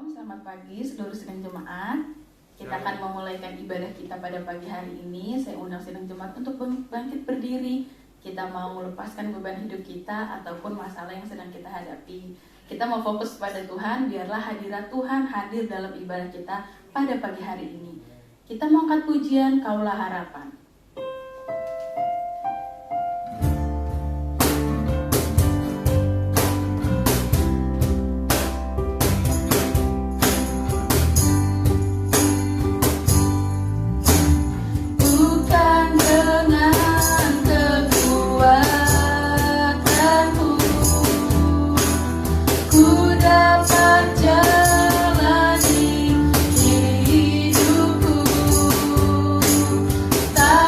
Shalom, selamat pagi seluruh sidang jemaat. Kita akan memulaikan ibadah kita pada pagi hari ini. Saya undang sidang jemaat untuk bangkit berdiri. Kita mau melepaskan beban hidup kita ataupun masalah yang sedang kita hadapi. Kita mau fokus pada Tuhan, biarlah hadirat Tuhan hadir dalam ibadah kita pada pagi hari ini. Kita mau angkat pujian Kaulah Harapan. Tak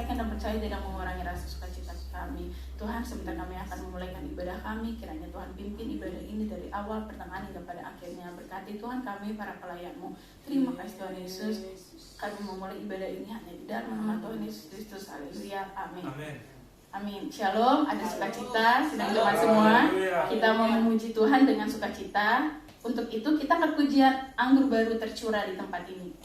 menyelesaikan dan percaya tidak mengurangi rasa sukacita kami. Tuhan, sebentar kami akan memulaikan ibadah kami, kiranya Tuhan pimpin ibadah ini dari awal, pertengahan hingga pada akhirnya. Berkati Tuhan kami para pelayan-Mu. Terima kasih Tuhan Yesus, kami memulai ibadah ini hanya di dalam nama Tuhan Yesus Kristus. Haleluya, amin. Amin. Shalom, ada sukacita, sedang jemaat semua. Kita mau memuji Tuhan dengan sukacita. Untuk itu kita akan pujian anggur baru tercurah di tempat ini.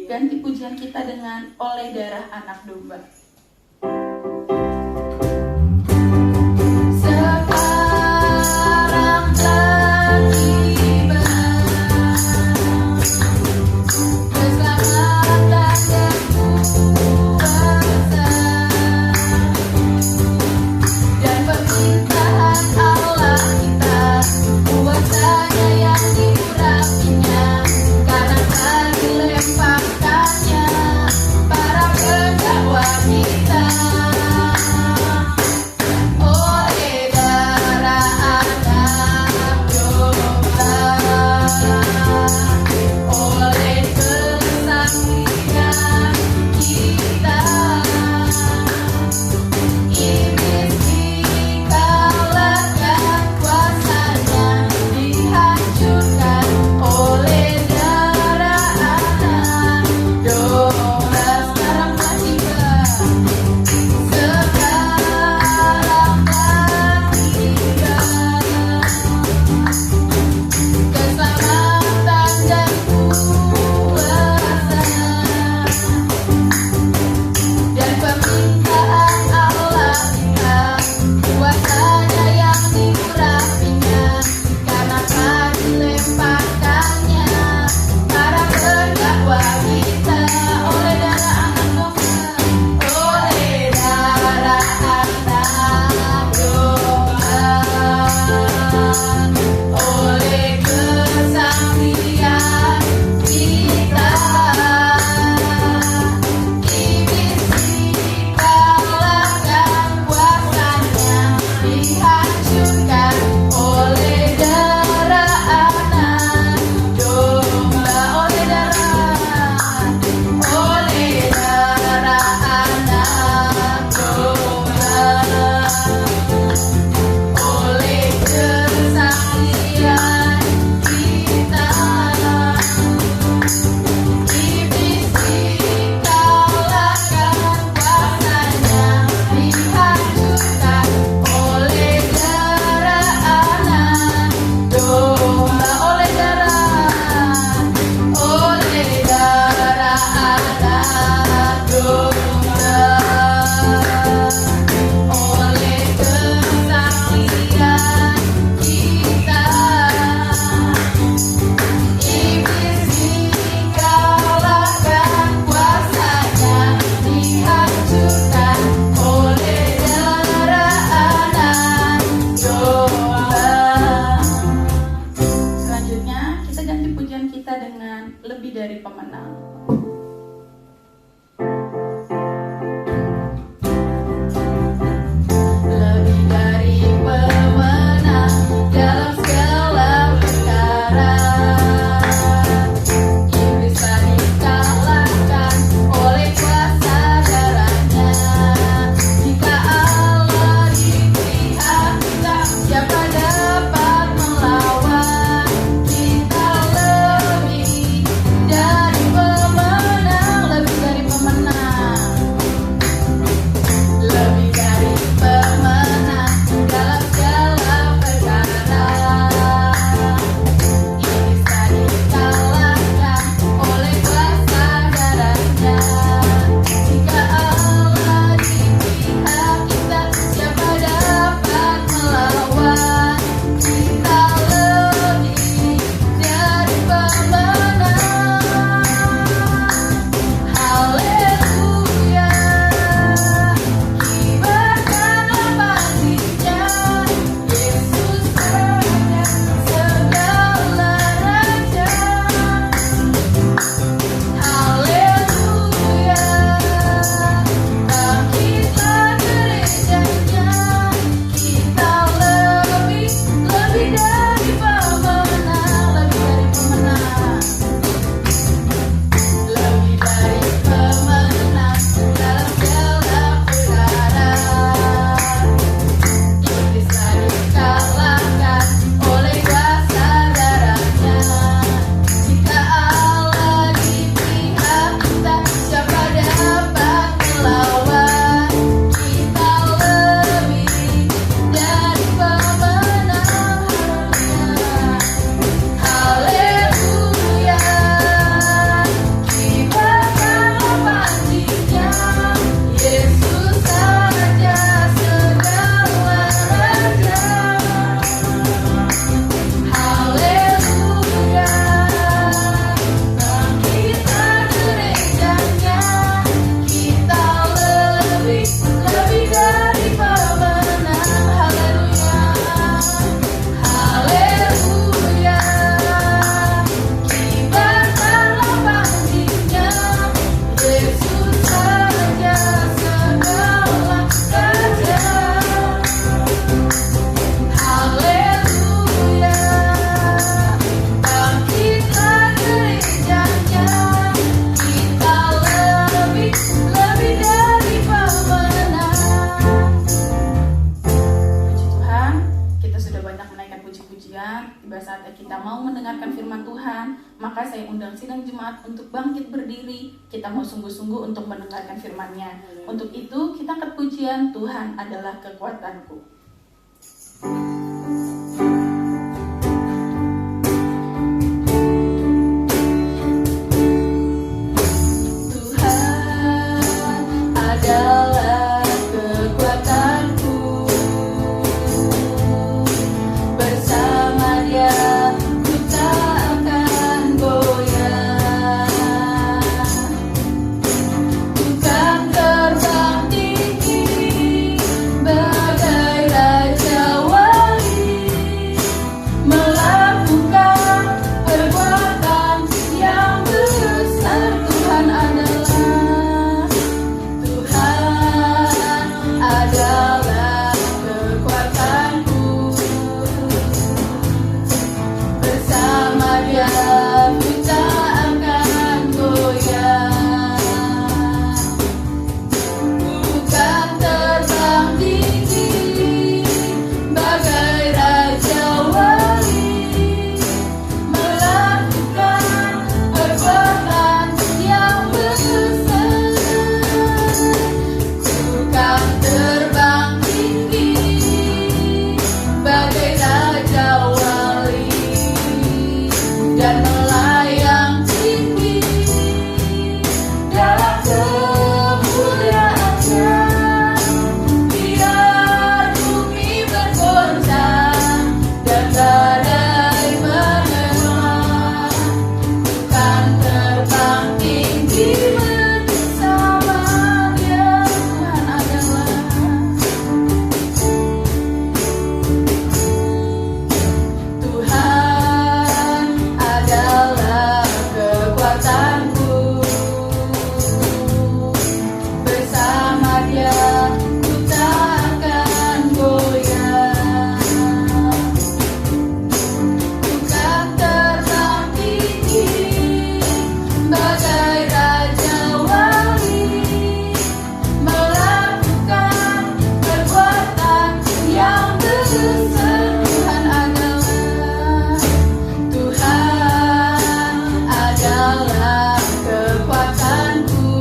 Ganti pujian kita dengan oleh darah anak domba. mendengarkan firman Tuhan, maka saya undang sidang jemaat untuk bangkit berdiri. Kita mau sungguh-sungguh untuk mendengarkan firman-Nya. Untuk itu kita angkat pujian, Tuhan adalah kekuatanku. Adalah kekuatanku, bersama Dia ku tak akan goyah. Ku kan terbang tinggi bagai raja wali, melakukan perbuatan yang besar. Tuhan adalah kekuatanku, bersama Dia ku tak akan goyah. Bukan terbang tinggi bagai raja wali, melakukan perbuatan yang besar. Bukan terbang tinggi bagai raja wali, dan melayang tinggi dalam kemuliaan-Nya. Biar bumi bergoncang dan badai menerpa, bukan terbang tinggi bersama Dia. Tuhan adalah kekuatanku, bersama Dia ku tak akan goyah. Bukan terbang tinggi bagai raja wali, melakukan perbuatan yang besar. Tuhan adalah kekuatanku,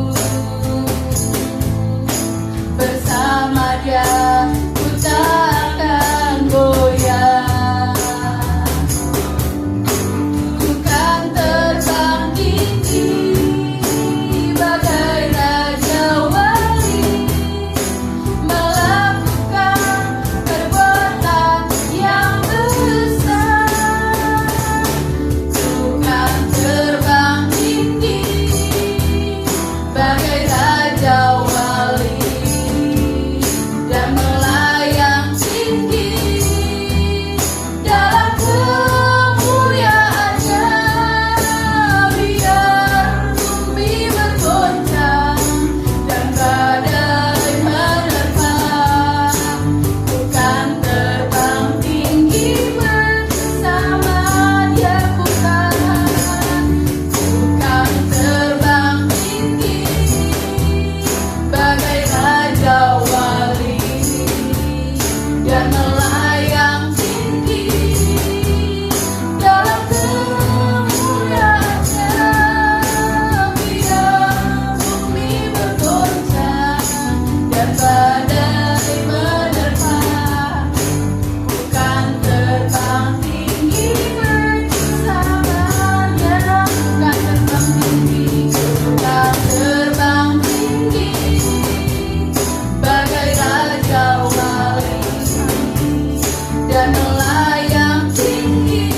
bersama Dia ku tak akan goyah. Bukan terbang tinggi bagai raja wali, melakukan perbuatan yang besar. Bukan terbang tinggi bagai raja wali, dan melayang tinggi dalam kemuliaan-Nya. Biar bumi bergoncang dan badai menerpa, bukan terbang tinggi bersama Dia. Bukan terbang tinggi bagai raja wali, dan melayang tinggi dalam kemuliaan-Nya. Biar bumi bergoncang dan badai menerpa, bukan terbang tinggi bersama Dia. Bukan terbang tinggi, bukan terbang tinggi bagai raja wali, dan melayang tinggi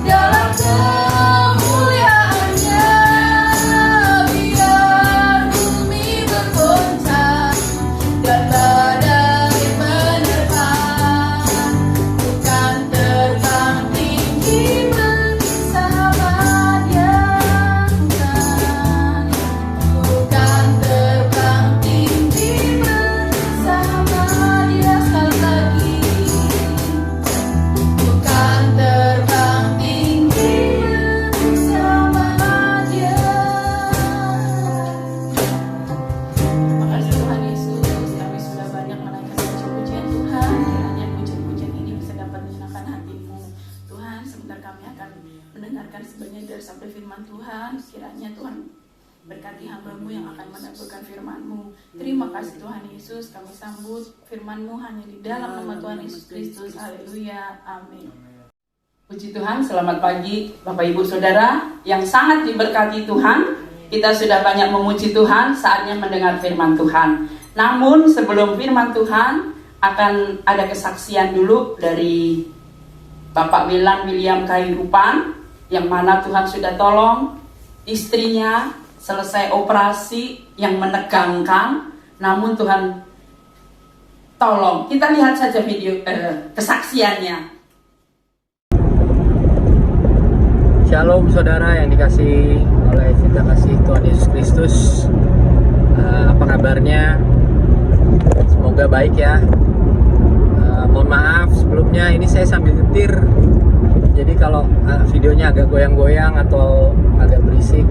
dalam kemuliaan-Nya. Biar bumi bergoncang Berkati hamba-Mu yang akan meneguhkan firman-Mu. Terima kasih Tuhan Yesus, kami sambut firman-Mu hanya di dalam nama Tuhan Yesus Kristus. Haleluya, amin. Puji Tuhan, selamat pagi Bapak Ibu Saudara yang sangat diberkati Tuhan. Kita sudah banyak memuji Tuhan, saatnya mendengar firman Tuhan. Namun sebelum firman Tuhan, akan ada kesaksian dulu dari Bapak William Kairupan, yang mana Tuhan sudah tolong istrinya selesai operasi yang menegangkan, namun Tuhan tolong. Kita lihat saja video kesaksiannya. Shalom saudara yang dikasih oleh cinta kasih Tuhan Yesus Kristus. Apa kabarnya? Semoga baik ya. Mohon maaf sebelumnya, ini saya sambil nyetir. Jadi kalau videonya agak goyang-goyang atau agak berisik,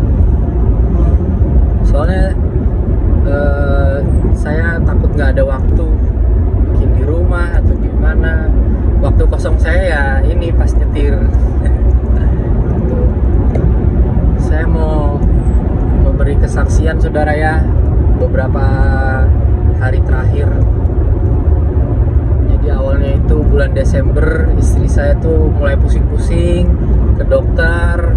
soalnya saya takut nggak ada waktu, mungkin di rumah atau gimana. Waktu kosong saya ya ini pas nyetir. Saya mau memberi kesaksian saudara ya, beberapa hari terakhir. Jadi awalnya itu bulan Desember, istri saya tuh mulai pusing-pusing, ke dokter,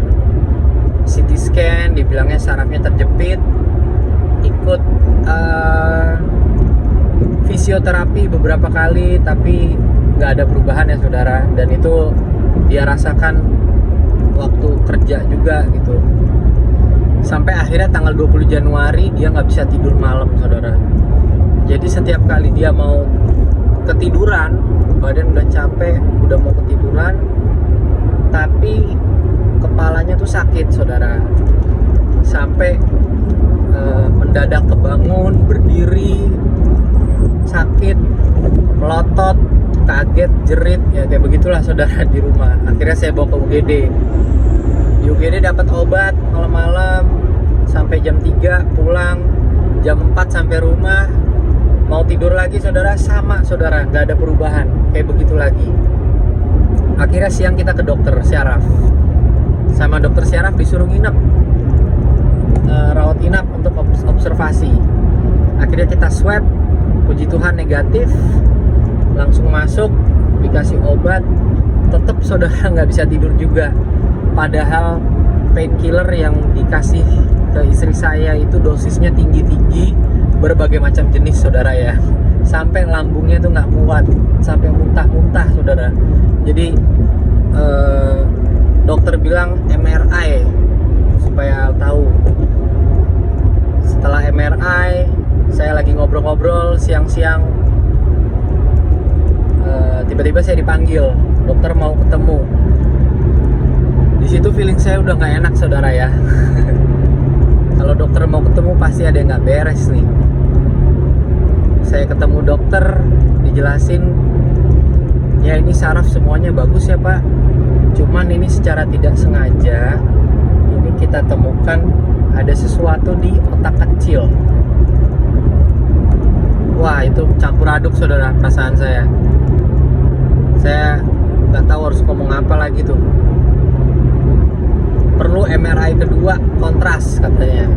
CT scan, dibilangnya sarafnya terjepit, ikut fisioterapi beberapa kali, tapi nggak ada perubahan ya saudara. Dan itu dia rasakan waktu kerja juga gitu. Sampai akhirnya tanggal 20 Januari dia nggak bisa tidur malam saudara. Jadi setiap kali dia mau ketiduran, badan udah capek, udah mau ketiduran, tapi kepalanya tuh sakit saudara. Sampai mendadak kebangun, berdiri, sakit, melotot, kaget, jerit, ya kayak begitulah saudara di rumah. Akhirnya saya bawa ke UGD. Di UGD dapat obat malam-malam sampai jam 3 pulang, jam 4 sampai rumah. Mau tidur lagi saudara, sama saudara, nggak ada perubahan, kayak begitu lagi. Akhirnya siang kita ke dokter syaraf. Sama dokter syaraf disuruh nginep, rawat inap untuk observasi. Akhirnya kita swab, puji Tuhan negatif. Langsung masuk, dikasih obat, tetap saudara nggak bisa tidur juga. Padahal painkiller yang dikasih ke istri saya itu dosisnya tinggi-tinggi, berbagai macam jenis saudara ya. Sampai lambungnya tuh nggak kuat, sampai muntah-muntah saudara. Jadi dokter bilang MRI supaya tahu. Setelah MRI, saya lagi ngobrol-ngobrol siang-siang. Tiba-tiba saya dipanggil, dokter mau ketemu. Di situ feeling saya udah nggak enak saudara ya. Kalau dokter mau ketemu pasti ada yang nggak beres nih. Saya ketemu dokter, dijelasin, ya ini saraf semuanya bagus ya Pak. Cuman ini secara tidak sengaja, ini kita temukan ada sesuatu di otak kecil. Wah itu campur aduk saudara perasaan saya. Saya nggak tahu harus ngomong apa lagi tuh. Perlu MRI kedua kontras katanya.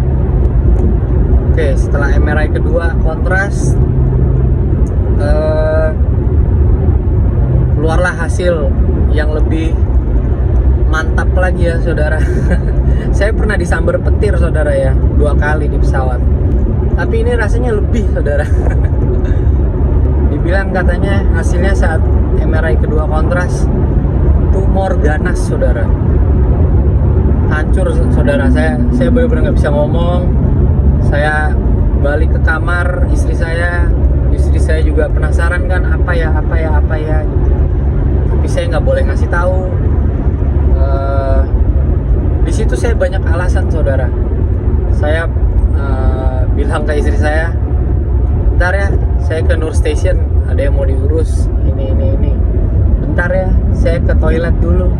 Oke, setelah MRI kedua kontras, keluarlah hasil yang lebih mantap lagi ya saudara. Saya pernah disambar petir saudara ya, 2 kali di pesawat. Tapi ini rasanya lebih saudara. Dibilang katanya hasilnya saat MRI kedua kontras, tumor ganas saudara. Hancur saudara, saya benar-benar nggak bisa ngomong. Saya balik ke kamar istri saya juga penasaran kan apa ya gitu. Tapi saya nggak boleh ngasih tahu. Di situ saya banyak alasan saudara. Saya bilang ke istri saya, bentar ya, saya ke Nur Station, ada yang mau diurus ini. Bentar ya, saya ke toilet dulu.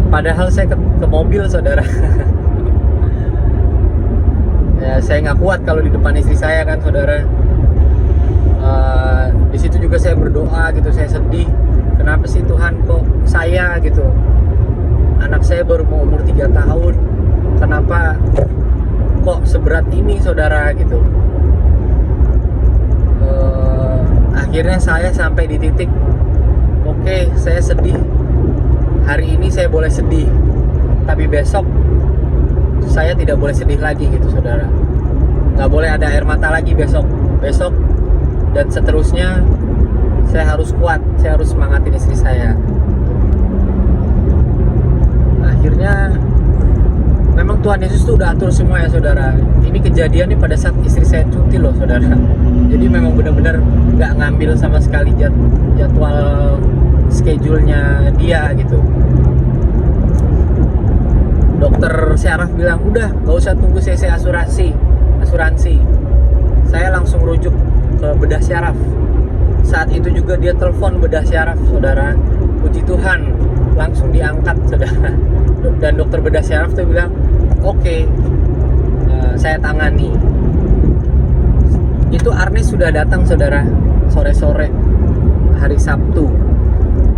Padahal saya ke mobil saudara. Ya, saya nggak kuat kalau di depan istri saya kan saudara. Di situ juga saya berdoa gitu, saya sedih. Kenapa sih Tuhan kok saya gitu? Anak saya baru mau umur 3 tahun. Kenapa kok seberat ini saudara gitu. Akhirnya saya sampai di titik, oke, saya sedih. Hari ini saya boleh sedih, tapi besok saya tidak boleh sedih lagi gitu saudara. Nggak boleh ada air mata lagi besok dan seterusnya. Saya harus kuat, saya harus semangatin istri saya. Akhirnya memang Tuhan Yesus tuh udah atur semua ya saudara. Ini kejadian nih pada saat istri saya cuti loh saudara. Jadi memang benar-benar nggak ngambil sama sekali jadwal schedule-nya dia gitu. Dokter syaraf bilang udah nggak usah tunggu CC asuransi. Saya langsung rujuk ke bedah syaraf. Saat itu juga dia telepon bedah syaraf saudara. Puji Tuhan langsung diangkat saudara. Dan dokter bedah syaraf tuh bilang oke, saya tangani. Itu Arnes sudah datang saudara, sore-sore hari Sabtu.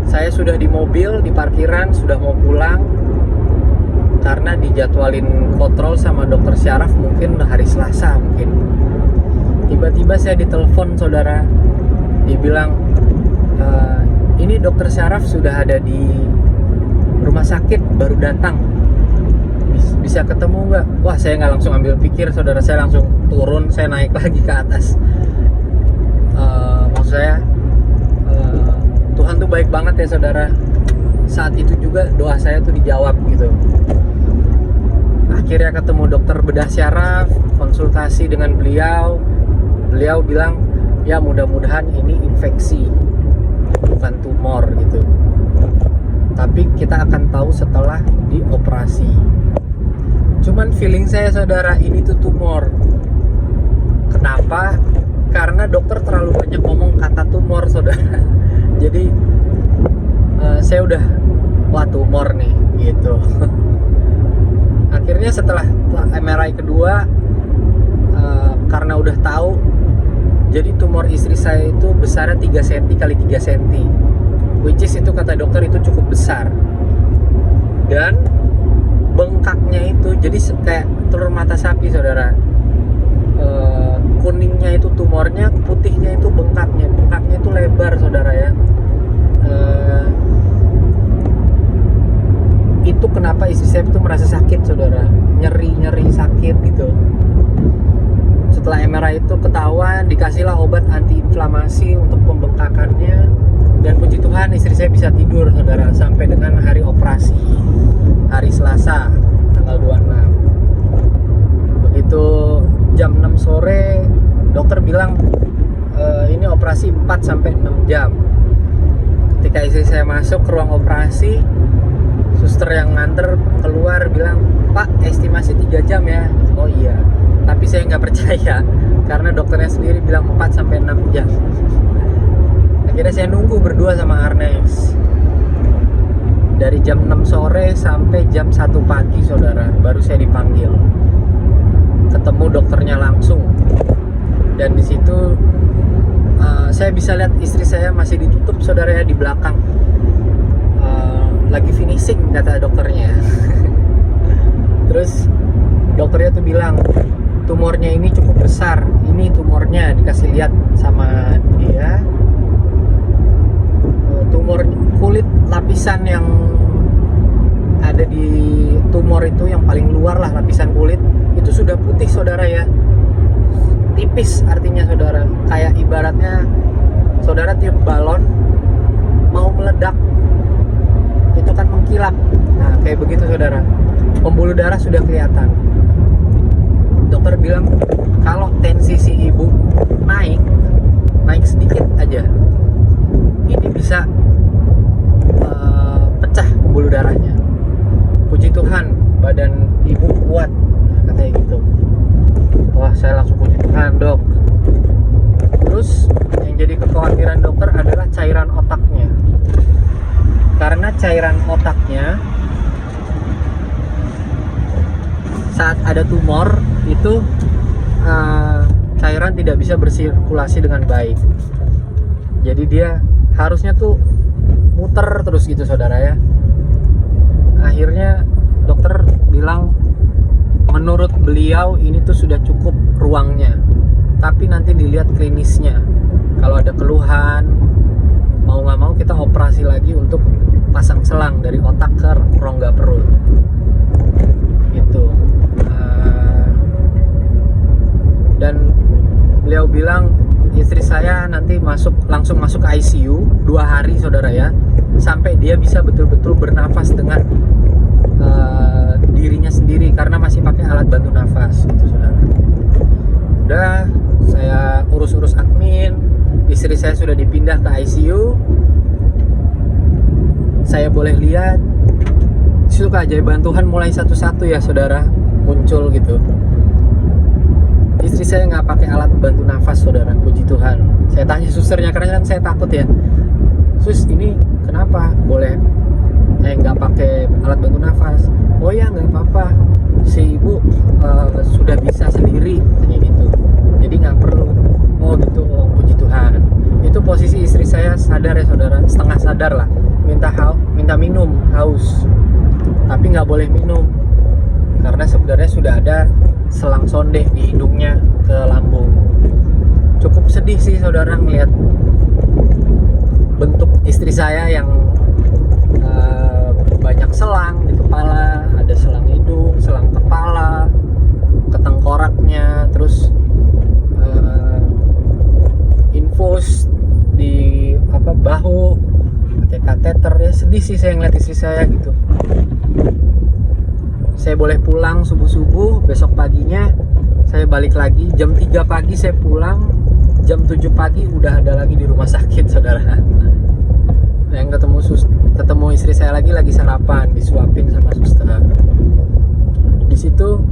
Saya sudah di mobil, di parkiran, sudah mau pulang karena dijadwalin kontrol sama dokter syaraf mungkin hari Selasa mungkin. Tiba-tiba saya ditelepon saudara, dia bilang ini dokter syaraf sudah ada di rumah sakit, baru datang, bisa ketemu nggak? Wah, saya nggak langsung ambil pikir saudara, saya langsung turun, saya naik lagi ke atas. Maksud saya Tuhan tuh baik banget ya saudara. Saat itu juga doa saya tuh dijawab gitu. Akhirnya ketemu dokter bedah syaraf, konsultasi dengan beliau bilang ya mudah-mudahan ini infeksi bukan tumor gitu, tapi kita akan tahu setelah dioperasi. Cuman feeling saya saudara, ini tuh tumor. Kenapa? Karena dokter terlalu banyak ngomong kata tumor saudara. Jadi saya udah wah tumor nih gitu. Akhirnya setelah MRI kedua, karena udah tahu, jadi tumor istri saya itu besarnya 3 cm kali 3 cm, which is itu kata dokter itu cukup besar. Dan bengkaknya itu jadi kayak telur mata sapi saudara. Kuningnya itu tumornya, putihnya itu bengkaknya itu lebar saudara ya. Itu kenapa istri saya itu merasa sakit saudara, nyeri sakit gitu. Setelah MRI itu ketahuan, dikasihlah obat antiinflamasi untuk pembengkakannya, dan puji Tuhan istri saya bisa tidur saudara sampai dengan hari operasi, hari Selasa tanggal 26. Begitu jam 6 sore dokter bilang ini operasi 4-6 jam. Ketika istri saya masuk ke ruang operasi, suster yang nganter keluar bilang, Pak, estimasi 3 jam ya. Oh iya, tapi saya nggak percaya karena dokternya sendiri bilang 4-6 jam. Akhirnya saya nunggu berdua sama Arnes dari jam 6 sore sampai jam 1 pagi saudara, baru saya dipanggil. Ketemu dokternya langsung, dan di situ saya bisa lihat istri saya masih ditutup saudara ya di belakang, lagi finishing kata dokternya. Terus dokternya tuh bilang tumornya ini cukup besar, ini tumornya, dikasih lihat sama dia. Tumor kulit, lapisan yang ada di tumor itu yang paling luar lah, lapisan kulit itu sudah putih saudara ya, tipis artinya saudara, kayak ibaratnya saudara tiup balon mau meledak itu kan mengkilap. Nah kayak begitu saudara, pembuluh darah sudah kelihatan. Dokter bilang kalau tensi si ibu naik sedikit aja, ini bisa pecah pembuluh darahnya. Puji Tuhan badan ibu kuat, katanya gitu. Wah, saya langsung puji Tuhan dok. Terus yang jadi kekhawatiran dokter adalah cairan otaknya, karena cairan otaknya saat ada tumor itu cairan tidak bisa bersirkulasi dengan baik. Jadi dia harusnya tuh muter terus gitu saudara ya. Akhirnya dokter bilang menurut beliau ini tuh sudah cukup ruangnya, tapi nanti dilihat klinisnya. Kalau ada keluhan, mau nggak mau kita operasi lagi untuk pasang selang dari otak ke rongga perut gitu. Dan beliau bilang istri saya nanti langsung masuk ke ICU 2 hari saudara ya, sampai dia bisa betul-betul bernafas dengan dirinya sendiri karena masih pakai alat bantu nafas gitu saudara. Udah, saya urus admin, istri saya sudah dipindah ke ICU. Saya boleh lihat keajaiban Tuhan mulai satu-satu ya saudara muncul gitu. Istri saya nggak pakai alat bantu nafas saudara, puji Tuhan. Saya tanya susternya karena kan saya takut ya, sus ini kenapa boleh nggak pakai alat bantu nafas? Oh ya nggak apa-apa, si ibu sudah bisa sendiri kayak gitu, jadi nggak perlu. Oh gitu, oh puji Tuhan. Itu posisi istri saya sadar ya saudara, setengah sadar lah, minta minum, haus, tapi nggak boleh minum karena sebenarnya sudah ada selang sonde di hidungnya ke lambung. Cukup sedih sih saudara ngelihat bentuk istri saya yang banyak selang di kepala, ada selang hidung, selang kepala, ketengkoraknya, terus infus di bahu, pakai kateter. Ya sedih sih saya ngeliat istri saya gitu. Saya boleh pulang subuh-subuh, besok paginya saya balik lagi, jam 3 pagi saya pulang, jam 7 pagi udah ada lagi di rumah sakit saudara. Yang ketemu istri saya lagi sarapan, disuapin sama suster. Di situ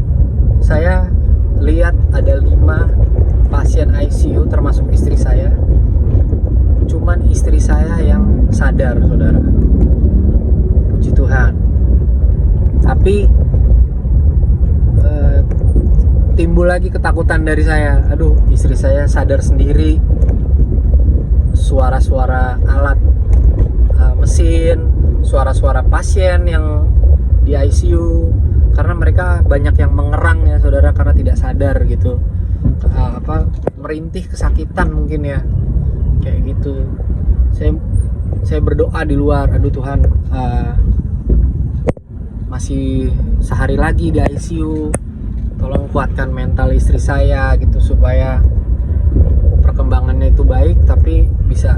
saya lihat ada 5 pasien ICU termasuk istri saya. Cuman istri saya yang sadar saudara, puji Tuhan. Tapi timbul lagi ketakutan dari saya. Aduh, istri saya sadar sendiri, suara-suara alat mesin, suara-suara pasien yang di ICU, karena mereka banyak yang mengerang ya saudara karena tidak sadar gitu, merintih kesakitan mungkin ya kayak gitu. Saya berdoa di luar, aduh Tuhan, masih sehari lagi di ICU, tolong kuatkan mental istri saya gitu supaya perkembangannya itu baik, tapi bisa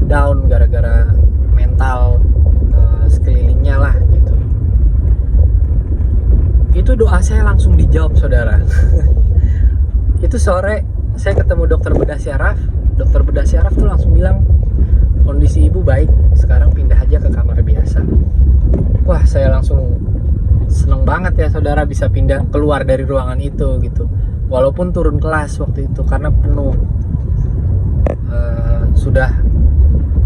down gara-gara mental sekelilingnya lah gitu. Itu doa saya langsung dijawab saudara. Itu sore saya ketemu dokter bedah syaraf. Dokter bedah syaraf tuh langsung bilang kondisi ibu baik, sekarang pindah aja ke kamar biasa. Wah, saya langsung seneng banget ya saudara bisa pindah keluar dari ruangan itu gitu, walaupun turun kelas waktu itu karena penuh. Sudah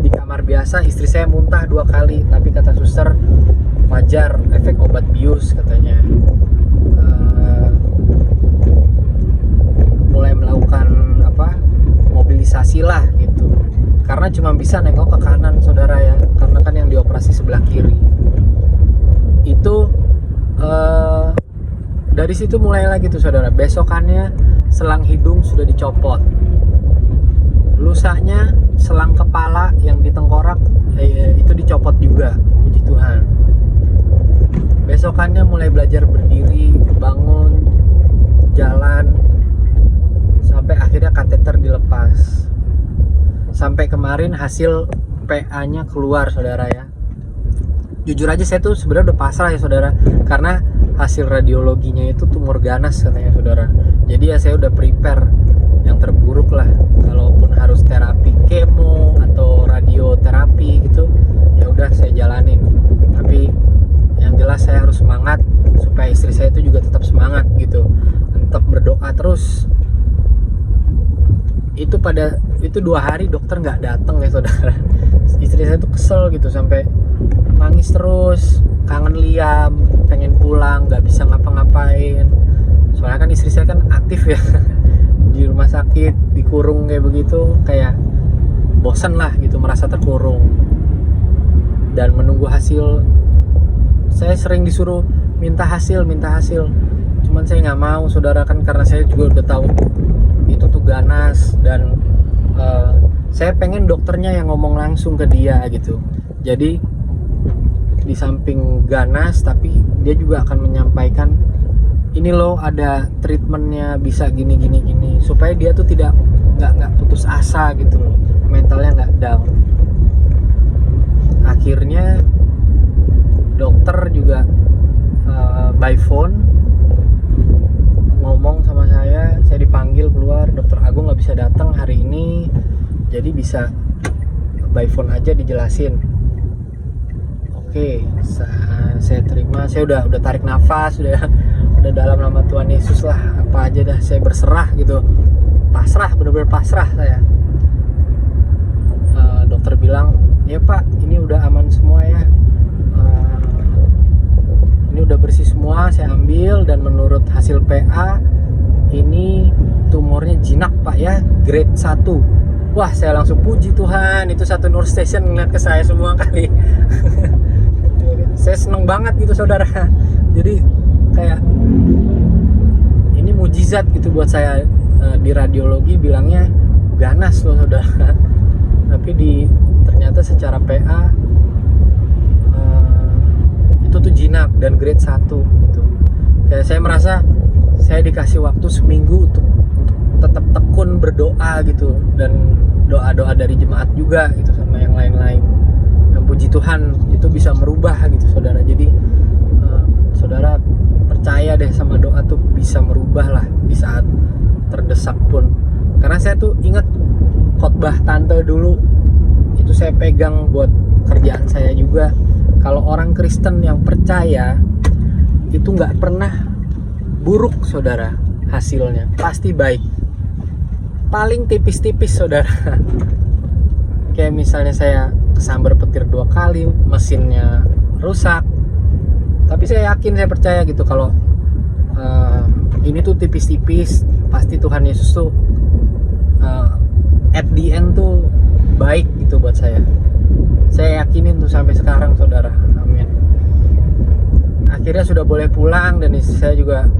di kamar biasa, istri saya muntah 2 kali, tapi kata suster wajar, efek obat bius katanya. Mulai melakukan mobilisasi lah gitu, karena cuma bisa nengok ke kanan saudara ya, karena kan yang dioperasi sebelah kiri. Itu dari situ mulai lagi tuh saudara. Besokannya selang hidung sudah dicopot, lusanya selang kepala yang di tengkorak itu dicopot juga, puji Tuhan. Besokannya mulai belajar berdiri, bangun, jalan, sampai akhirnya kateter dilepas. Sampai kemarin hasil PA-nya keluar saudara ya. Jujur aja saya tuh sebenarnya udah pasrah ya saudara, karena hasil radiologinya itu tumor ganas katanya saudara. Jadi ya saya udah prepare yang terburuk lah, kalaupun harus terapi kemo atau radioterapi gitu, ya udah saya jalanin. Tapi yang jelas saya harus semangat supaya istri saya itu juga tetap semangat gitu, tetap berdoa terus. Itu 2 hari dokter nggak datang ya saudara. Istri saya tuh kesel gitu, sampai nangis terus, kangen Liam, pengen pulang, nggak bisa ngapa-ngapain. Soalnya kan istri saya kan aktif ya di rumah sakit, dikurung kayak begitu, kayak bosan lah gitu, merasa terkurung dan menunggu hasil. Saya sering disuruh minta hasil, Cuman saya nggak mau saudara, kan karena saya juga udah tahu itu tuh ganas, dan saya pengen dokternya yang ngomong langsung ke dia gitu. Jadi di samping ganas, tapi dia juga akan menyampaikan ini loh ada treatmentnya, bisa gini supaya dia tuh nggak putus asa gitu loh, mentalnya nggak down. Akhirnya dokter juga by phone ngomong sama saya dipanggil keluar, dokter Agung nggak bisa datang hari ini, jadi bisa by phone aja dijelasin. Oke, saya terima, saya udah tarik nafas, udah dalam nama Tuhan Yesus lah, apa aja dah, saya berserah gitu, pasrah, benar-benar pasrah saya. Dokter bilang, ya Pak, ini udah aman semua ya, ini udah bersih semua, saya ambil, dan menurut hasil PA ini tumornya jinak Pak ya, grade 1. Wah, saya langsung puji Tuhan, itu satu Nur Station ngeliat ke saya semua kali. Saya seneng banget gitu saudara, jadi kayak ini mujizat gitu buat saya. Di radiologi bilangnya ganas loh saudara, tapi ternyata secara PA itu tuh jinak dan grade 1 gitu. Kayak saya merasa saya dikasih waktu seminggu untuk tetap tekun berdoa gitu, dan doa-doa dari jemaat juga gitu sama yang lain-lain. Dan puji Tuhan itu bisa merubah gitu saudara. Jadi saudara percaya deh sama doa tuh bisa merubah lah di saat terdesak pun. Karena saya tuh ingat khotbah tante dulu, itu saya pegang buat kerjaan saya juga. Kalau orang Kristen yang percaya itu nggak pernah buruk saudara, hasilnya pasti baik. Paling tipis-tipis saudara. Kayak misalnya saya kesambar petir 2 kali, mesinnya rusak, tapi saya yakin, saya percaya gitu kalau ini tuh tipis-tipis, pasti Tuhan Yesus tuh at the end tuh baik gitu buat saya. Saya yakinin tuh sampai sekarang saudara, amin. Akhirnya sudah boleh pulang, dan istri saya juga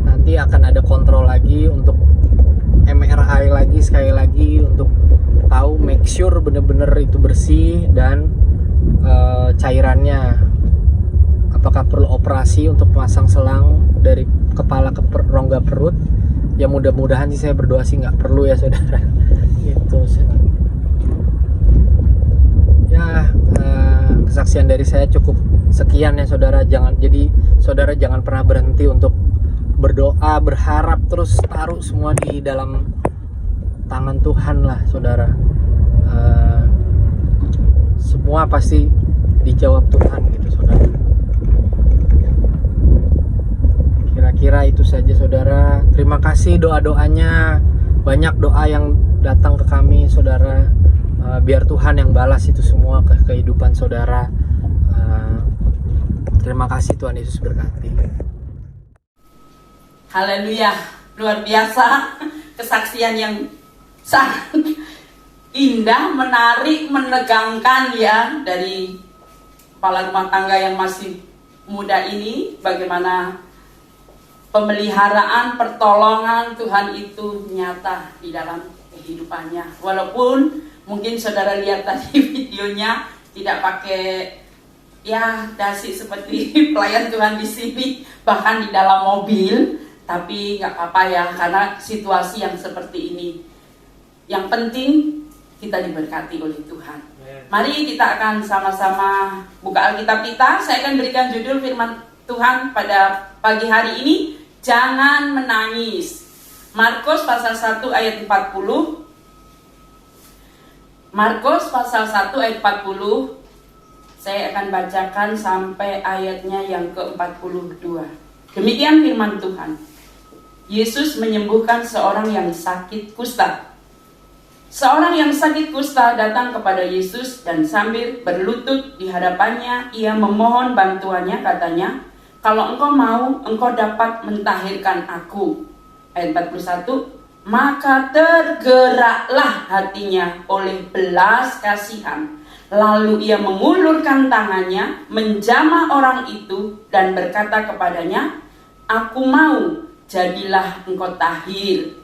nanti akan ada kontrol lagi untuk MRI lagi, sekali lagi, untuk tahu make sure bener-bener itu bersih, dan cairannya apakah perlu operasi untuk memasang selang dari kepala ke rongga perut. Ya mudah-mudahan sih, saya berdoa sih nggak perlu ya saudara. Gitu ya. Kesaksian dari saya cukup sekian ya saudara. Saudara jangan pernah berhenti untuk berdoa, berharap, terus taruh semua di dalam tangan Tuhan lah saudara. Semua pasti dijawab Tuhan gitu saudara. Kira-kira itu saja saudara. Terima kasih doa-doanya, banyak doa yang datang ke kami saudara. Biar Tuhan yang balas itu semua ke kehidupan saudara. Terima kasih, Tuhan Yesus berkati. Haleluya, luar biasa kesaksian yang sangat indah, menarik, menegangkan ya, dari kepala rumah tangga yang masih muda ini. Bagaimana pemeliharaan, pertolongan Tuhan itu nyata di dalam kehidupannya. Walaupun mungkin saudara lihat tadi videonya tidak pakai ya dasi seperti pelayan Tuhan di sini, bahkan di dalam mobil, tapi nggak apa-apa ya, karena situasi yang seperti ini. Yang penting kita diberkati oleh Tuhan. Mari kita akan sama-sama buka Alkitab kita. Saya akan berikan judul firman Tuhan pada pagi hari ini, jangan menangis. Markus pasal 1 ayat 40. Markus pasal 1 ayat 40. Saya akan bacakan sampai ayatnya yang ke-42. Demikian firman Tuhan. Yesus menyembuhkan seorang yang sakit kusta. Seorang yang sakit kusta datang kepada Yesus dan sambil berlutut di hadapannya, ia memohon bantuannya, katanya, "Kalau engkau mau, engkau dapat mentahirkan aku." Ayat 41. Maka tergeraklah hatinya oleh belas kasihan, Lalu ia mengulurkan tangannya, menjamah orang itu dan berkata kepadanya, "Aku mau, jadilah engkau tahir."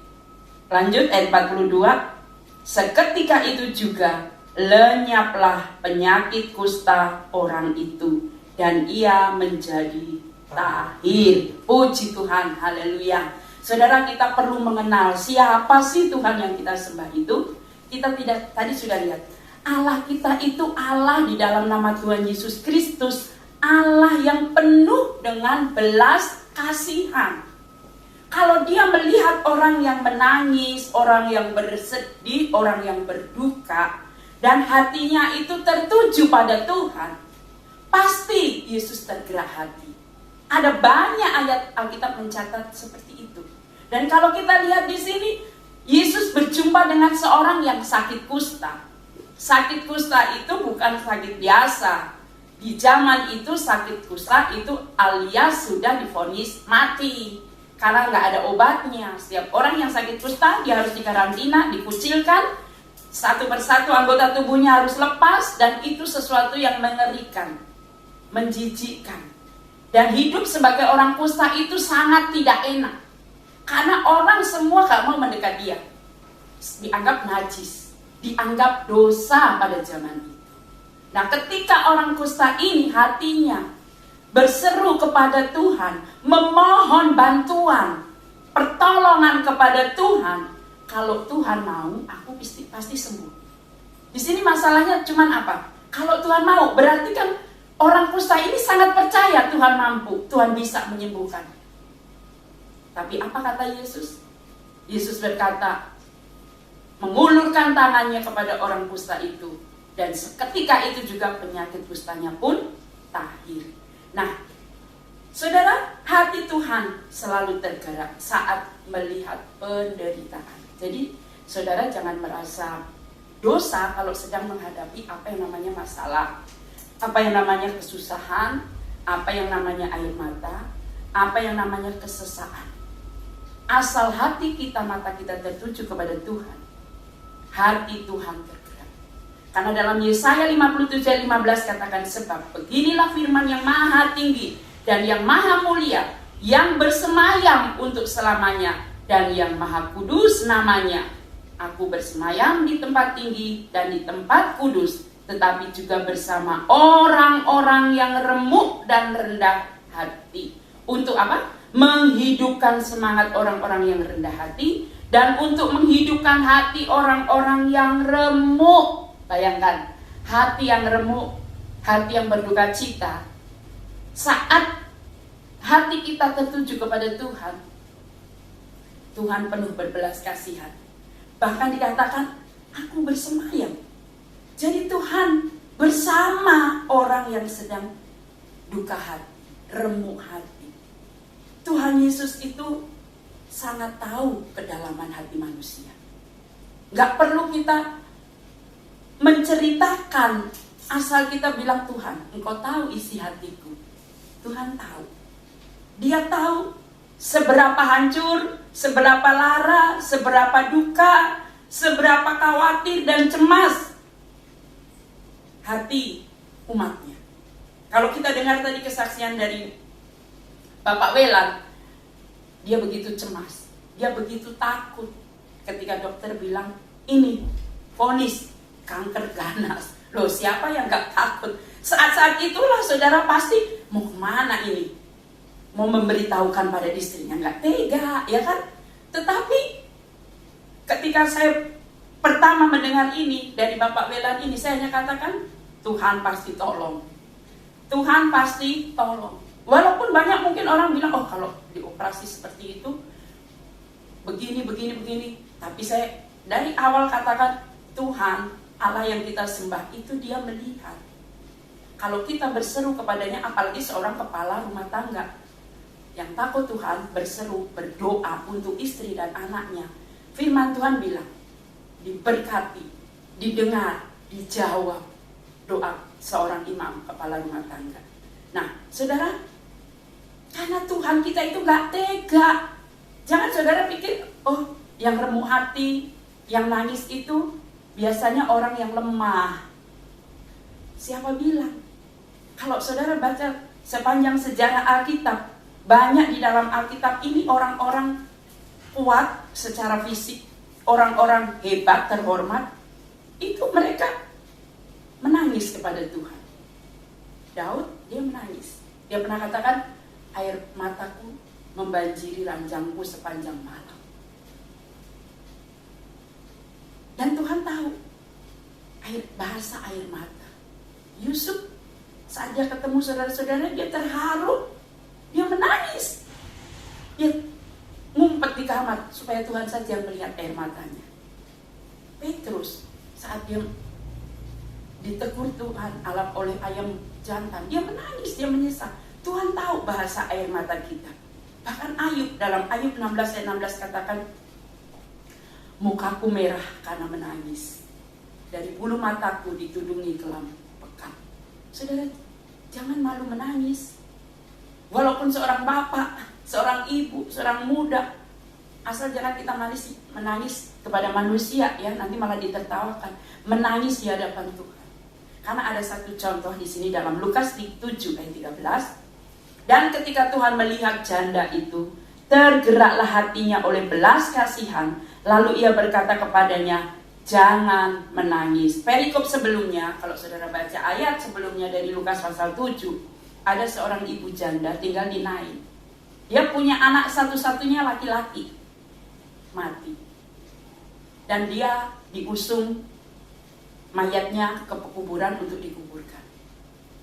Lanjut ayat 42. Seketika itu juga lenyaplah penyakit kusta orang itu dan ia menjadi tahir. Puji Tuhan, haleluya. Saudara, kita perlu mengenal siapa sih Tuhan yang kita sembah itu. Kita tidak, tadi sudah lihat, Allah kita itu Allah di dalam nama Tuhan Yesus Kristus, Allah yang penuh dengan belas kasihan. Kalau dia melihat orang yang menangis, orang yang bersedih, orang yang berduka, dan hatinya itu tertuju pada Tuhan, pasti Yesus tergerak hati. Ada banyak ayat Alkitab mencatat seperti itu. Dan kalau kita lihat di sini, Yesus berjumpa dengan seorang yang sakit kusta. Sakit kusta itu bukan sakit biasa. Di zaman itu sakit kusta itu alias sudah divonis mati. Karena nggak ada obatnya. Setiap orang yang sakit kusta dia harus dikarantina, dikucilkan. Satu persatu anggota tubuhnya harus lepas. Dan itu sesuatu yang mengerikan, menjijikkan. Dan hidup sebagai orang kusta itu sangat tidak enak. Karena orang semua gak mau mendekat dia. Dianggap najis, dianggap dosa pada zaman itu. Nah, ketika orang kusta ini hatinya berseru kepada Tuhan, memohon bantuan, pertolongan kepada Tuhan, kalau Tuhan mau, aku pasti sembuh. Di sini masalahnya cuman apa? Kalau Tuhan mau, berarti kan orang kusta ini sangat percaya Tuhan mampu, Tuhan bisa menyembuhkan. Tapi apa kata Yesus? Yesus berkata, mengulurkan tangannya kepada orang kusta itu. Dan seketika itu juga penyakit kustanya pun tahir. Nah, saudara, hati Tuhan selalu tergerak saat melihat penderitaan. Jadi, saudara jangan merasa dosa kalau sedang menghadapi apa yang namanya masalah, apa yang namanya kesusahan, apa yang namanya air mata, apa yang namanya kesesaan. Asal hati kita, mata kita tertuju kepada Tuhan, hati Tuhan tergerak. Karena dalam Yesaya 57 ayat 15 katakan, sebab beginilah firman yang maha tinggi dan yang maha mulia, yang bersemayam untuk selamanya, dan yang maha kudus namanya. Aku bersemayam di tempat tinggi dan di tempat kudus, tetapi juga bersama orang-orang yang remuk dan rendah hati. Untuk apa? Menghidupkan semangat orang-orang yang rendah hati dan untuk menghidupkan hati orang-orang yang remuk. Bayangkan, hati yang remuk, hati yang berduka cita. Saat hati kita tertuju kepada Tuhan, Tuhan penuh berbelas kasihan. Bahkan dikatakan, aku bersemayam. Jadi Tuhan bersama orang yang sedang duka hati, remuk hati. Tuhan Yesus itu sangat tahu kedalaman hati manusia. Gak perlu kita menceritakan, asal kita bilang, Tuhan, Engkau tahu isi hatiku. Tuhan tahu. Dia tahu seberapa hancur, seberapa lara, seberapa duka, seberapa khawatir dan cemas hati umatnya. Kalau kita dengar tadi kesaksian dari Bapak Welan, dia begitu cemas, dia begitu takut ketika dokter bilang, ini vonis kanker ganas. Loh, siapa yang gak takut? Saat-saat itulah saudara pasti mau kemana ini? Mau memberitahukan pada istrinya, gak tega, ya kan? Tetapi ketika saya pertama mendengar ini dari Bapak Welan ini, saya hanya katakan, Tuhan pasti tolong. Tuhan pasti tolong. Walaupun banyak mungkin orang bilang, oh kalau dioperasi seperti itu, begini. Tapi saya dari awal katakan, Tuhan, Allah yang kita sembah itu dia melihat. Kalau kita berseru kepadanya, apalagi seorang kepala rumah tangga yang takut Tuhan, berseru, berdoa untuk istri dan anaknya. Firman Tuhan bilang, diberkati, didengar, dijawab doa seorang imam kepala rumah tangga. Nah, saudara, karena Tuhan kita itu gak tega. Jangan saudara pikir, oh yang remuk hati, yang nangis itu biasanya orang yang lemah. Siapa bilang? Kalau saudara baca sepanjang sejarah Alkitab, banyak di dalam Alkitab ini orang-orang kuat secara fisik, orang-orang hebat, terhormat, itu mereka menangis kepada Tuhan. Daud, dia menangis. Dia pernah katakan, air mataku membanjiri ranjangku sepanjang malam. Dan Tuhan tahu bahasa air mata. Yusuf saat dia ketemu saudara-saudara, dia terharu, dia menangis, dia ngumpet di kamar supaya Tuhan saja yang melihat air matanya. Petrus saat dia ditegur Tuhan oleh ayam jantan, dia menangis, dia menyesal. Tuhan tahu bahasa air mata kita. Bahkan Ayub, dalam Ayub 16 ayat 16 katakan, mukaku merah karena menangis, dari bulu mataku ditudungi kelam pekat. Saudara, jangan malu menangis. Walaupun seorang bapak, seorang ibu, seorang muda, asal jangan kita menangis kepada manusia, ya, nanti malah ditertawakan. Menangis di hadapan Tuhan. Karena ada satu contoh di sini dalam Lukas 7 ayat 13. Dan ketika Tuhan melihat janda itu, tergeraklah hatinya oleh belas kasihan, lalu ia berkata kepadanya, jangan menangis. Perikop sebelumnya, kalau saudara baca ayat sebelumnya dari Lukas pasal 7, ada seorang ibu janda tinggal di Nain. Dia punya anak satu-satunya laki-laki, mati. Dan dia diusung mayatnya ke pekuburan untuk dikuburkan.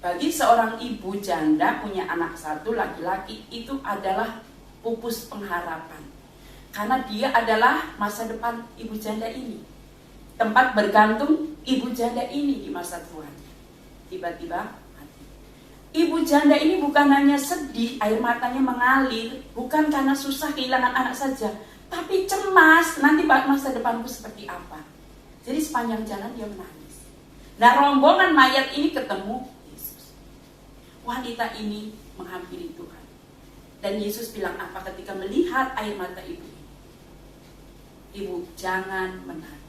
Bagi seorang ibu janda punya anak satu laki-laki, itu adalah pupus pengharapan. Karena dia adalah masa depan ibu janda ini. Tempat bergantung ibu janda ini di masa tuanya. Tiba-tiba mati. Ibu janda ini bukan hanya sedih, air matanya mengalir, bukan karena susah kehilangan anak saja, tapi cemas, nanti masa depanku seperti apa. Jadi sepanjang jalan dia menangis. Nah, rombongan mayat ini ketemu Yesus. Wanita ini menghampiri Tuhan. Dan Yesus bilang apa ketika melihat air mata ibu ini? Ibu, jangan menangis.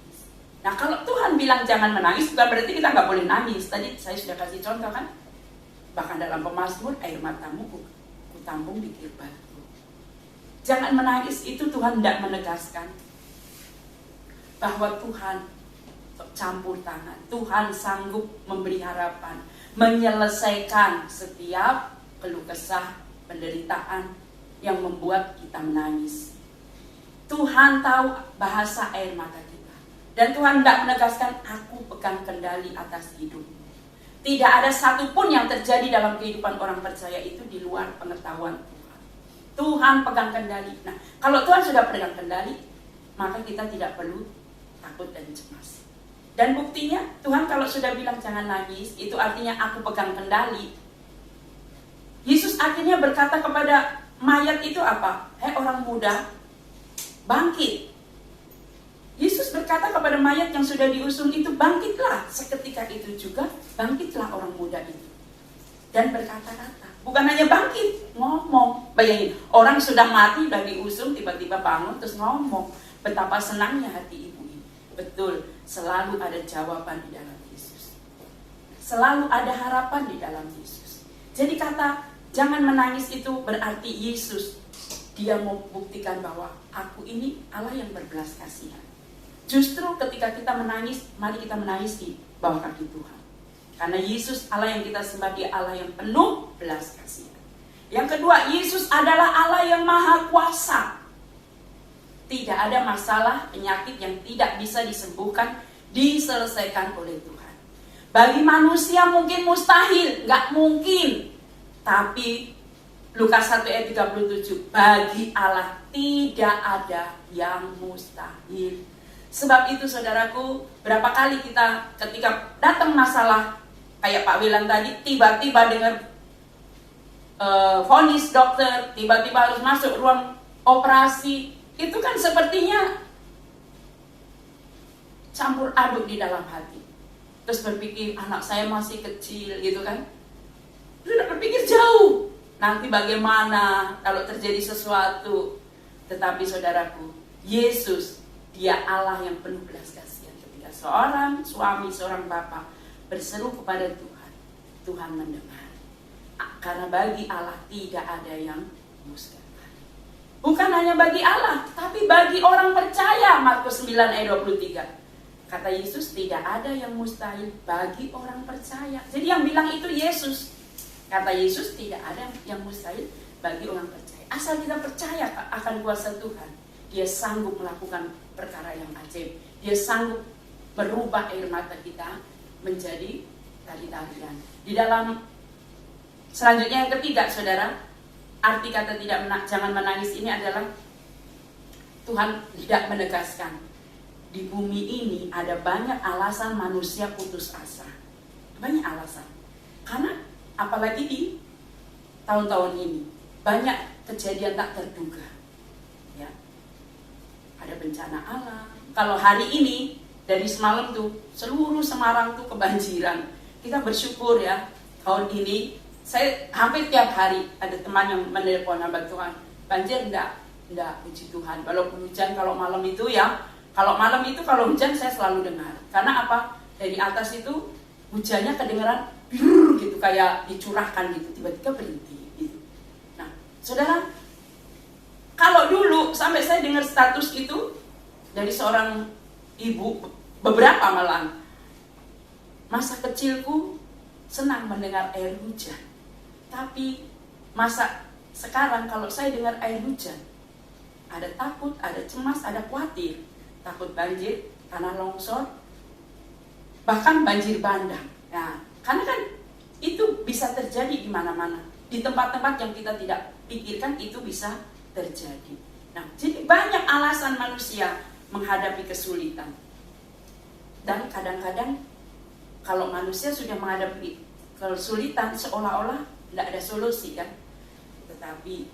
Nah, kalau Tuhan bilang jangan menangis, bukan berarti kita nggak boleh nangis. Tadi saya sudah kasih contoh kan? Bahkan dalam Pemazmur, air matamu kutampung di kirbatku. Jangan menangis itu Tuhan tidak menegaskan bahwa Tuhan campur tangan. Tuhan sanggup memberi harapan, menyelesaikan setiap keluh kesah, penderitaan yang membuat kita menangis. Tuhan tahu bahasa air mata kita. Dan Tuhan tidak menegaskan, aku pegang kendali atas hidupmu. Tidak ada satupun yang terjadi dalam kehidupan orang percaya itu di luar pengetahuan Tuhan. Tuhan pegang kendali. Nah, kalau Tuhan sudah pegang kendali, maka kita tidak perlu takut dan cemas. Dan buktinya, Tuhan kalau sudah bilang jangan nangis, itu artinya aku pegang kendali. Yesus akhirnya berkata kepada mayat itu apa? Hei orang muda, bangkit. Yesus berkata kepada mayat yang sudah diusung itu, bangkitlah. Seketika itu juga, bangkitlah orang muda itu. Dan berkata-kata, bukan hanya bangkit, ngomong. Bayangin, orang sudah mati, sudah diusung, tiba-tiba bangun, terus ngomong. Betapa senangnya hati ibu ini. Betul, selalu ada jawaban di dalam Yesus. Selalu ada harapan di dalam Yesus. Jadi kata, jangan menangis itu berarti Yesus, dia mau buktikan bahwa aku ini Allah yang berbelas kasihan. Justru ketika kita menangis, mari kita menangis di bawah kaki Tuhan. Karena Yesus Allah yang kita sembah, dia Allah yang penuh belas kasihan. Yang kedua, Yesus adalah Allah yang maha kuasa. Tidak ada masalah, penyakit yang tidak bisa disembuhkan, diselesaikan oleh Tuhan. Bagi manusia mungkin mustahil, gak mungkin. Tapi Lukas 1 ayat 37, bagi Allah tidak ada yang mustahil. Sebab itu saudaraku, berapa kali kita ketika datang masalah, kayak Pak Wilan tadi, tiba-tiba dengar vonis dokter, tiba-tiba harus masuk ruang operasi, itu kan sepertinya campur aduk di dalam hati. Terus berpikir, anak saya masih kecil gitu kan. Sudah berpikir jauh, nanti bagaimana kalau terjadi sesuatu. Tetapi saudaraku, Yesus, dia Allah yang penuh belas kasihan. Ketika seorang suami, seorang bapak berseru kepada Tuhan, Tuhan mendengar. Karena bagi Allah tidak ada yang mustahil. Bukan hanya bagi Allah, tapi bagi orang percaya. Markus 9 ayat 23. Kata Yesus, tidak ada yang mustahil bagi orang percaya. Jadi yang bilang itu Yesus. Kata Yesus, tidak ada yang mustahil bagi orang percaya. Asal kita percaya akan kuasa Tuhan, Dia sanggup melakukan perkara yang ajaib. Dia sanggup merubah air mata kita menjadi tari-tarian. Di dalam selanjutnya yang ketiga, saudara, arti kata jangan menangis ini adalah Tuhan tidak menegaskan di bumi ini ada banyak alasan manusia putus asa. Banyak alasan. Karena apalagi di tahun-tahun ini banyak kejadian tak terduga. Ya. Ada bencana alam. Kalau hari ini dari semalam tuh seluruh Semarang tuh kebanjiran. Kita bersyukur ya tahun ini. Saya hampir tiap hari ada teman yang menelpon, hamba Tuhan, banjir enggak, puji Tuhan. Walaupun hujan, kalau malam itu kalau hujan saya selalu dengar. Karena apa? Dari atas itu hujannya kedengaran gitu, kayak dicurahkan gitu, tiba-tiba berhenti gitu. Nah, saudara, kalau dulu sampai saya dengar status itu dari seorang ibu, beberapa malah, masa kecilku senang mendengar air hujan. Tapi masa sekarang kalau saya dengar air hujan, ada takut, ada cemas, ada khawatir. Takut banjir, tanah longsor, bahkan banjir bandang. Nah, karena kan itu bisa terjadi di mana-mana. Di tempat-tempat yang kita tidak pikirkan itu bisa terjadi. Nah, jadi banyak alasan manusia menghadapi kesulitan. Dan kadang-kadang kalau manusia sudah menghadapi kesulitan seolah-olah tidak ada solusi kan, tetapi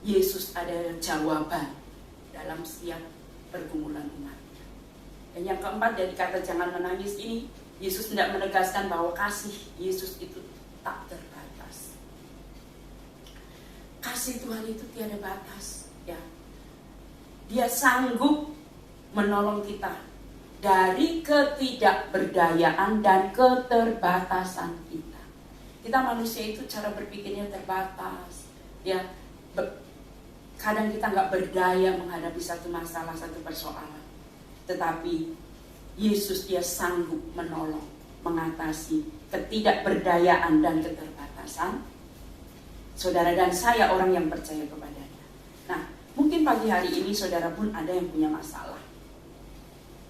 Yesus ada jawaban dalam setiap pergumulan umatnya. Dan yang keempat dari kata jangan menangis ini, Yesus tidak menegaskan bahwa kasih Yesus itu tak terbatas. Kasih Tuhan itu tiada batas, ya. Dia sanggup menolong kita dari ketidakberdayaan dan keterbatasan kita. Kita manusia itu cara berpikirnya terbatas, ya. Kadang kita nggak berdaya menghadapi satu masalah, satu persoalan. Tetapi Yesus dia sanggup menolong, mengatasi ketidakberdayaan dan keterbatasan saudara dan saya orang yang percaya kepadanya. Nah, mungkin pagi hari ini saudara pun ada yang punya masalah.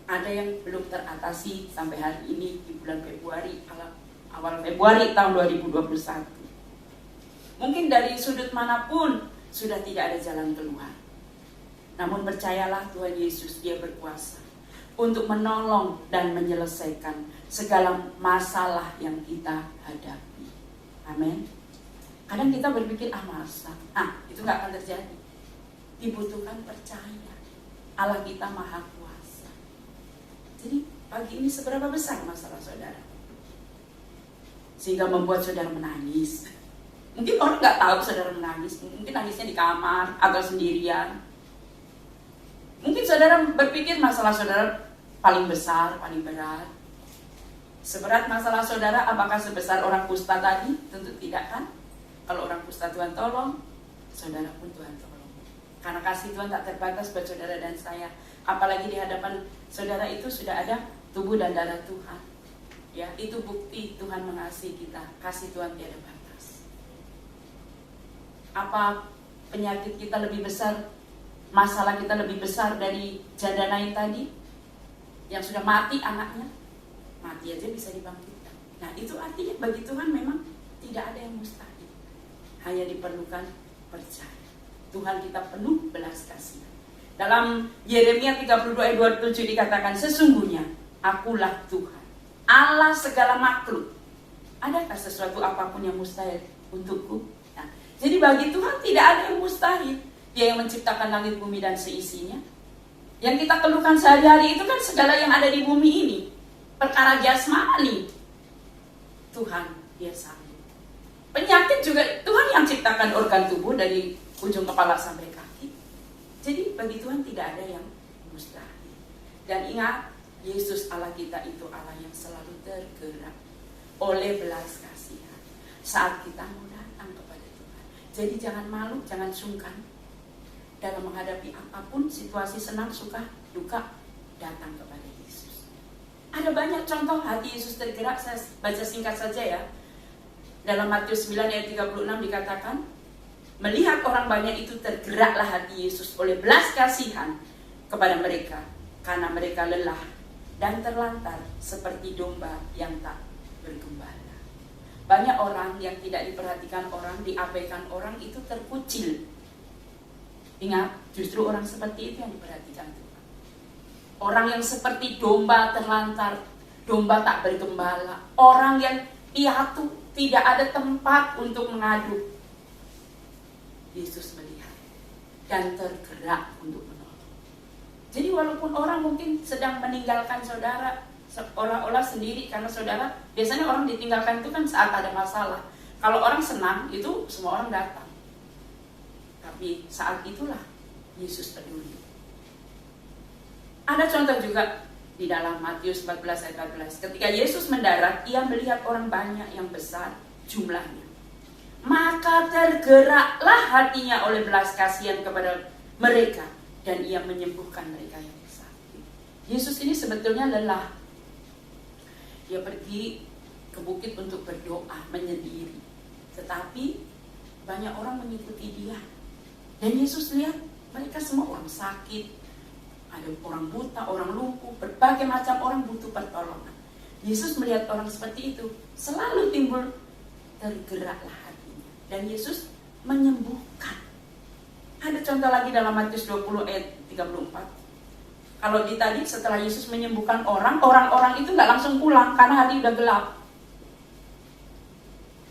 Ada yang belum teratasi sampai hari ini di bulan Februari, awal Februari tahun 2021. Mungkin dari sudut manapun sudah tidak ada jalan keluar. Namun percayalah Tuhan Yesus dia berkuasa untuk menolong dan menyelesaikan segala masalah yang kita hadapi. Amin. Kadang kita berpikir masa, itu gak akan terjadi. Dibutuhkan percaya. Allah kita maha kuasa. Jadi pagi ini seberapa besar masalah saudara? Sehingga membuat saudara menangis. Mungkin orang gak tahu saudara menangis. Mungkin nangisnya di kamar atau sendirian. Mungkin saudara berpikir masalah saudara paling besar, paling berat. Seberat masalah saudara, apakah sebesar orang kusta tadi? Tentu tidak kan? Kalau orang kusta Tuhan tolong, saudara pun Tuhan tolong. Karena kasih Tuhan tak terbatas buat saudara dan saya. Apalagi di hadapan saudara itu sudah ada tubuh dan darah Tuhan. Ya, itu bukti Tuhan mengasihi kita. Kasih Tuhan tiada batas. Apa penyakit kita lebih besar? Masalah kita lebih besar dari janda Nain tadi? Yang sudah mati anaknya? Mati aja bisa dibangkitkan. Nah, itu artinya bagi Tuhan memang tidak ada yang mustahil. Hanya diperlukan percaya. Tuhan kita penuh belas kasihan. Dalam Yeremia 32 ayat 27 dikatakan, sesungguhnya akulah Tuhan, Allah segala makhluk. Adakah sesuatu apapun yang mustahil untukku? Nah, jadi bagi Tuhan tidak ada yang mustahil. Dia yang menciptakan langit, bumi, dan seisinya. Yang kita keluhkan sehari-hari itu kan segala yang ada di bumi ini. Perkara jasmani. Tuhan, dia sanggup. Penyakit juga Tuhan yang ciptakan organ tubuh dari ujung kepala sampai kaki. Jadi bagi Tuhan tidak ada yang mustahil. Dan ingat, Yesus Allah kita itu Allah yang selalu tergerak oleh belas kasihan. saat kita mau datang kepada Tuhan. Jadi jangan malu, jangan sungkan dalam menghadapi apapun, situasi senang, suka, duka, datang kepada Yesus. Ada banyak contoh hati Yesus tergerak, saya baca singkat saja ya. Dalam Matius 9 ayat 36 dikatakan, melihat orang banyak itu tergeraklah hati Yesus oleh belas kasihan kepada mereka, karena mereka lelah dan terlantar seperti domba yang tak bergembala. Banyak orang yang tidak diperhatikan orang, diabaikan orang, itu terkucil. Ingat, justru orang seperti itu yang diperhatikan Tuhan. Orang yang seperti domba terlantar, domba tak bergembala, orang yang piatu, tidak ada tempat untuk mengadu. Yesus melihat dan tergerak untuk menolong. Jadi walaupun orang mungkin sedang meninggalkan saudara seolah-olah sendiri, karena saudara, biasanya orang ditinggalkan itu kan saat ada masalah. Kalau orang senang, itu semua orang datang. Tapi saat itulah Yesus peduli. Ada contoh juga di dalam Matius 14 ayat 14. Ketika Yesus mendarat, ia melihat orang banyak yang besar jumlahnya. Maka tergeraklah hatinya oleh belas kasihan kepada mereka, dan ia menyembuhkan mereka yang sakit. Yesus ini sebetulnya lelah. Dia pergi ke bukit untuk berdoa, menyendiri. Tetapi banyak orang mengikuti dia. Dan Yesus lihat mereka semua orang sakit, ada orang buta, orang lumpuh, berbagai macam orang butuh pertolongan. Yesus melihat orang seperti itu, selalu timbul tergeraklah hatinya. Dan Yesus menyembuhkan. Ada contoh lagi dalam Matius 20 ayat 34. Kalau di tadi setelah Yesus menyembuhkan orang-orang itu nggak langsung pulang karena hati udah gelap.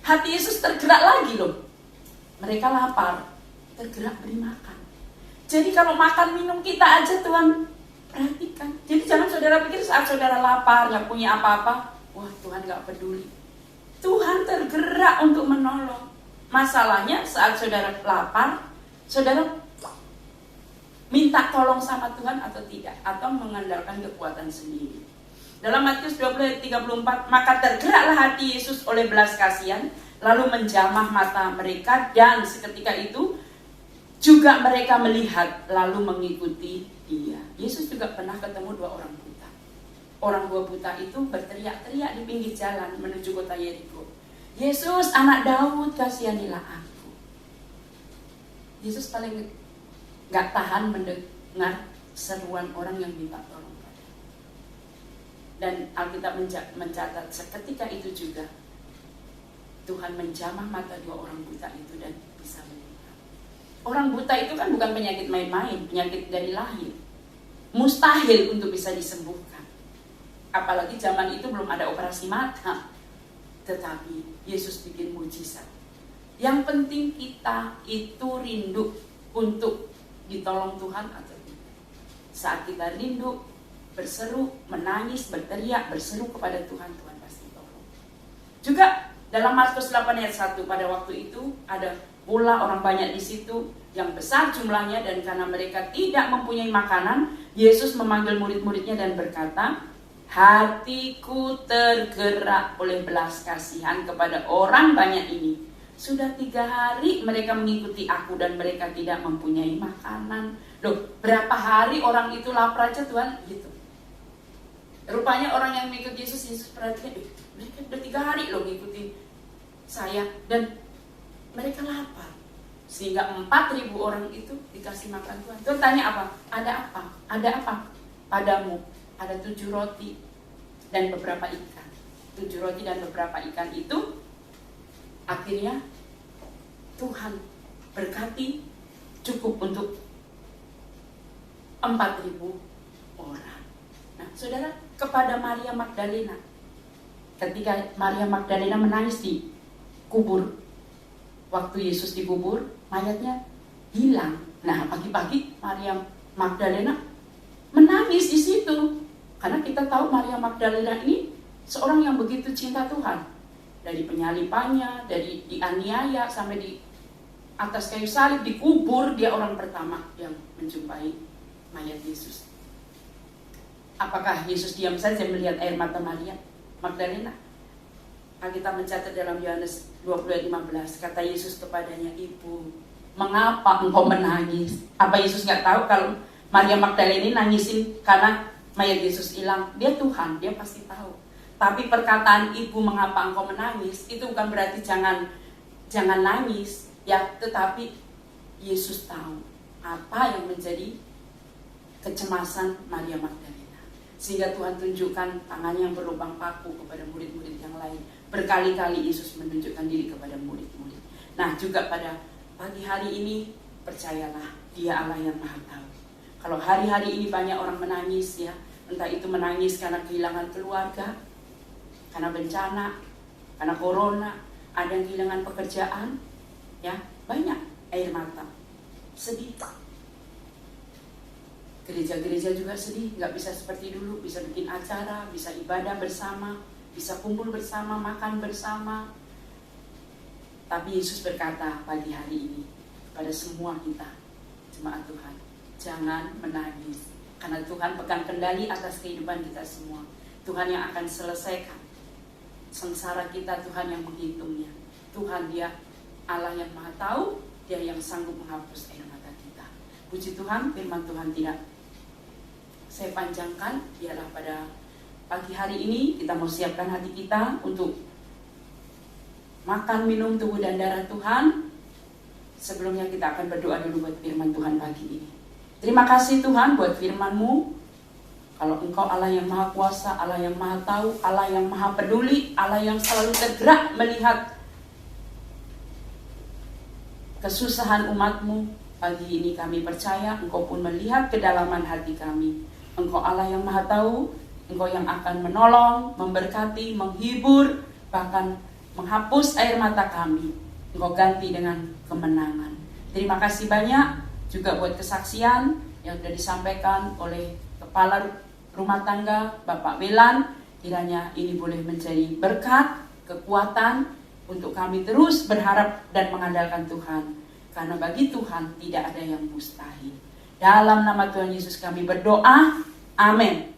Hati Yesus tergerak lagi loh. Mereka lapar, tergerak beri makan. Jadi kalau makan minum kita aja Tuhan perhatikan. Jadi jangan saudara pikir saat saudara lapar, nggak punya apa-apa, wah Tuhan nggak peduli. Tuhan tergerak untuk menolong. Masalahnya saat saudara lapar, saudara minta tolong sama Tuhan atau tidak, atau mengandalkan kekuatan sendiri. Dalam Matius 20 ayat 34, maka tergeraklah hati Yesus oleh belas kasihan, lalu menjamah mata mereka, dan seketika itu juga mereka melihat lalu mengikuti dia. Yesus juga pernah ketemu dua orang buta. Orang dua buta itu berteriak-teriak di pinggir jalan menuju kota Yeriko. Yesus, anak Daud, kasihanilah aku. Yesus paling gak tahan mendengar seruan orang yang minta tolong. Dan Alkitab mencatat seketika itu juga Tuhan menjamah mata dua orang buta itu dan bisa melihat. Orang buta itu kan bukan penyakit main-main, penyakit dari lahir. Mustahil untuk bisa disembuhkan. Apalagi zaman itu belum ada operasi mata. Tetapi Yesus bikin mujizat. Yang penting kita itu rindu untuk ditolong Tuhan atau tidak. Saat kita rindu, berseru, menangis, berteriak, berseru kepada Tuhan, Tuhan pasti tolong. Juga dalam Markus 8 ayat 1, pada waktu itu ada pula orang banyak di situ yang besar jumlahnya, dan karena mereka tidak mempunyai makanan, Yesus memanggil murid-muridnya dan berkata, hatiku tergerak oleh belas kasihan kepada orang banyak ini. Sudah 3 hari mereka mengikuti aku dan mereka tidak mempunyai makanan. Loh, berapa hari orang itu lapar aja Tuhan gitu. Rupanya orang yang mengikuti Yesus perhatikan, mereka udah 3 hari loh mengikuti saya dan mereka lapar. Sehingga 4.000 orang itu dikasih makan Tuhan. Tuhan tanya apa? Ada apa? Ada apa padamu? Ada 7 roti dan beberapa ikan. 7 roti dan beberapa ikan itu akhirnya Tuhan berkati cukup untuk 4.000 orang. Nah, saudara, kepada Maria Magdalena, ketika Maria Magdalena menangis di kubur, waktu Yesus dikubur, mayatnya hilang. Nah, pagi-pagi Maria Magdalena menangis di situ. Karena kita tahu Maria Magdalena ini seorang yang begitu cinta Tuhan. Dari penyalipannya, dari dianiaya sampai di atas kayu salib, dikubur, dia orang pertama yang menjumpai mayat Yesus. Apakah Yesus diam saja melihat air mata Maria Magdalena? Kita mencatat dalam Yohanes 20:15, kata Yesus kepadanya, "Ibu, mengapa engkau menangis?" Apa Yesus nggak tahu kalau Maria Magdalena ini nangisin karena mayat Yesus hilang? Dia Tuhan, dia pasti tahu. Tapi perkataan "Ibu, mengapa engkau menangis" itu bukan berarti jangan nangis, ya, tetapi Yesus tahu apa yang menjadi kecemasan Maria Magdalena, sehingga Tuhan tunjukkan tangannya yang berlubang paku kepada murid-murid yang lain. Berkali-kali Yesus menunjukkan diri kepada murid-murid. Nah, juga pada pagi hari ini, percayalah, Dia Allah yang Maha Tahu. Kalau hari-hari ini banyak orang menangis, ya, entah itu menangis karena kehilangan keluarga, karena bencana, karena corona, ada yang kehilangan pekerjaan, ya, banyak air mata, sedih. Gereja-gereja juga sedih, nggak bisa seperti dulu, bisa bikin acara, bisa ibadah bersama, bisa kumpul bersama, makan bersama. Tapi Yesus berkata pagi hari ini pada semua kita, jemaat Tuhan, jangan menangis, karena Tuhan pegang kendali atas kehidupan kita semua. Tuhan yang akan selesaikan sengsara kita, Tuhan yang menghitungnya. Tuhan, Dia Allah yang Maha Tahu, Dia yang sanggup menghapus air mata kita. Puji Tuhan, firman Tuhan tidak saya panjangkan, ialah pada pagi hari ini kita mau siapkan hati kita untuk makan minum tubuh dan darah Tuhan. Sebelumnya kita akan berdoa dulu buat firman Tuhan pagi ini. Terima kasih Tuhan buat firman-Mu. Kalau Engkau Allah yang Maha Kuasa, Allah yang Maha Tahu, Allah yang Maha Peduli, Allah yang selalu tergerak melihat kesusahan umat-Mu, pagi ini kami percaya Engkau pun melihat kedalaman hati kami. Engkau Allah yang Maha Tahu, Engkau yang akan menolong, memberkati, menghibur, bahkan menghapus air mata kami. Engkau ganti dengan kemenangan. Terima kasih banyak juga buat kesaksian yang sudah disampaikan oleh Kepala Rumah Tangga Bapak Welan. Kiranya ini boleh menjadi berkat, kekuatan untuk kami terus berharap dan mengandalkan Tuhan. Karena bagi Tuhan tidak ada yang mustahil. Dalam nama Tuhan Yesus kami berdoa. Amin.